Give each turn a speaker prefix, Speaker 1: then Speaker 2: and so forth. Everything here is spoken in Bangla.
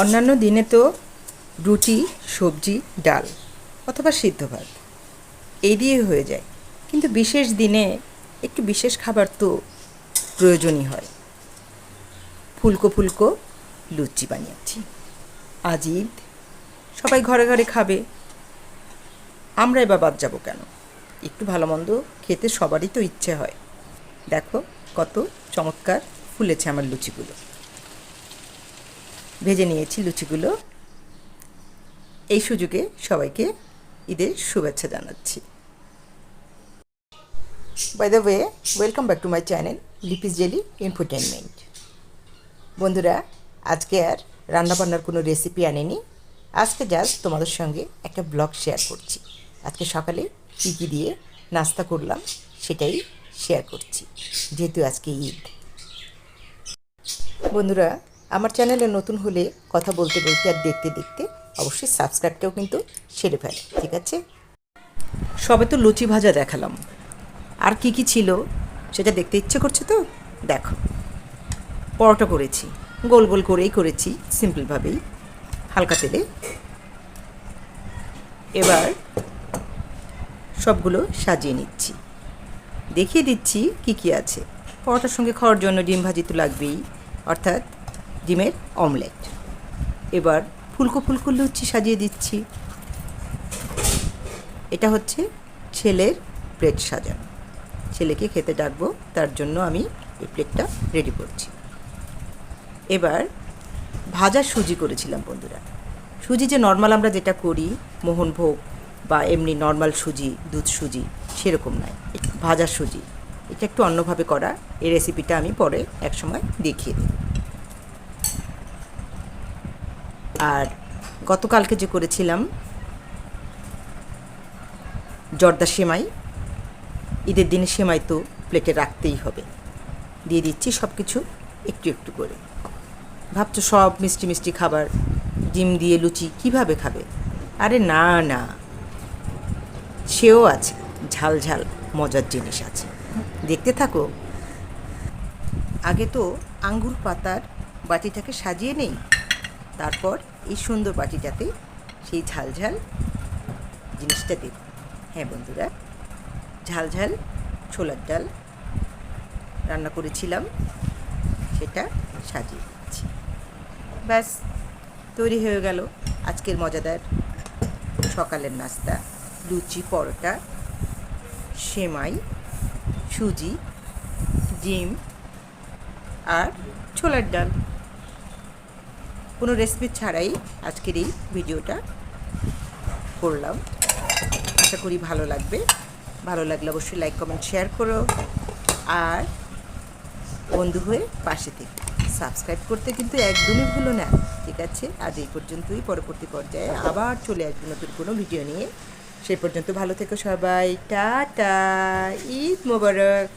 Speaker 1: অন্যান্য দিনে তো রুটি, সবজি, ডাল অথবা সিদ্ধ ভাত এই দিয়ে হয়ে যায়, কিন্তু বিশেষ দিনে একটু বিশেষ খাবার তো প্রয়োজনই হয়। ফুলকো ফুলকো লুচি বানিয়েছি। আজ ঈদ, সবাই ঘরে ঘরে খাবে, আমরাই বা বাদ যাবো কেন? একটু ভালো মন্দ খেতে সবারই তো ইচ্ছে হয়। দেখো কত চমৎকার ফুলেছে আমার লুচিগুলো। ভেজে নিয়েছি লুচিগুলো। এই সুযোগে সবাইকে ঈদের শুভেচ্ছা জানাচ্ছি। By the way, welcome back to my channel Lipis Jelly Infotainment. বন্ধুরা, আজকে আর রান্নাবান্নার কোনো রেসিপি আনিনি। আজকে জাস্ট তোমাদের সঙ্গে একটা ব্লগ শেয়ার করছি। আজকে সকালে কী কী দিয়ে নাস্তা করলাম সেটাই শেয়ার করছি, যেহেতু আজকে ঈদ। বন্ধুরা, আমার চ্যানেলে নতুন হলে কথা বলতে বলতে আর দেখতে দেখতে অবশ্যই সাবস্ক্রাইবটাও কিন্তু সেরে ফেলে, ঠিক আছে? সবে তো লুচি ভাজা দেখালাম, আর কি কি ছিল সেটা দেখতে ইচ্ছে করছে তো দেখো। পরোটা করেছি, গোল গোল করেই করেছি, সিম্পলভাবেই, হালকা তেলে। এবার সবগুলো সাজিয়ে নিচ্ছি, দেখিয়ে দিচ্ছি কি কি আছে। পরোটার সঙ্গে খাওয়ার জন্য ডিম ভাজি তো লাগবেই, অর্থাৎ ডিমের অমলেট। এবার ফুলকো ফুলকো লুচি সাজিয়ে দিচ্ছি। এটা হচ্ছে ছেলের প্লেট সাজানো, ছেলেকে খেতে ডাকবো, তার জন্য আমি এই প্লেটটা রেডি করছি। এবার ভাজা সুজি করেছিলাম বন্ধুরা। সুজি যে নর্মাল আমরা যেটা করি, মোহনভোগ বা এমনি নর্মাল সুজি, দুধ সুজি, সেরকম নয়, ভাজা সুজি। এটা একটু অন্যভাবে করা। এই রেসিপিটা আমি পরে একসময় দেখিয়ে দেব। আর গতকালকে যে করেছিলাম জর্দা সেমাই, ঈদের দিনে সেমাই তো প্লেটে রাখতেই হবে। দিয়ে দিচ্ছি সব কিছু একটু একটু করে। ভাবছো সব মিষ্টি মিষ্টি খাবার, ডিম দিয়ে লুচি কীভাবে খাবে? আরে না না, সেও আছে, ঝাল ঝাল মজার জিনিস আছে, দেখতে থাকো। আগে তো আঙ্গুর পাতার বাটিটাকে সাজিয়ে নেই, তারপর এই সুন্দর বাটিটাতে সেই ঝাল ঝাল জিনিসটা দেব। হ্যাঁ বন্ধুরা, ঝাল ঝাল ছোলার ডাল রান্না করেছিলাম, সেটা সাজিয়ে দিচ্ছি। ব্যাস, তৈরি হয়ে গেল আজকের মজাদার সকালের নাস্তা। লুচি, পরোটা, সেমাই, সুজি, ডিম আর ছোলার ডাল। কোনো রেসিপি ছাড়াই আজকের এই ভিডিওটা করলাম। আশা করি ভালো লাগবে। ভালো লাগলে অবশ্যই লাইক, কমেন্ট, শেয়ার করো। আর বন্ধু হয়ে পাশে থেকে সাবস্ক্রাইব করতে কিন্তু একদমই ভুলো না, ঠিক আছে? আজ এই পর্যন্তই। পরবর্তী পর্যায়ে আবার চলে আসবে নতুন কোনো ভিডিও নিয়ে। সেই পর্যন্ত ভালো থেকো সবাই। টাটা, ঈদ মোবারক।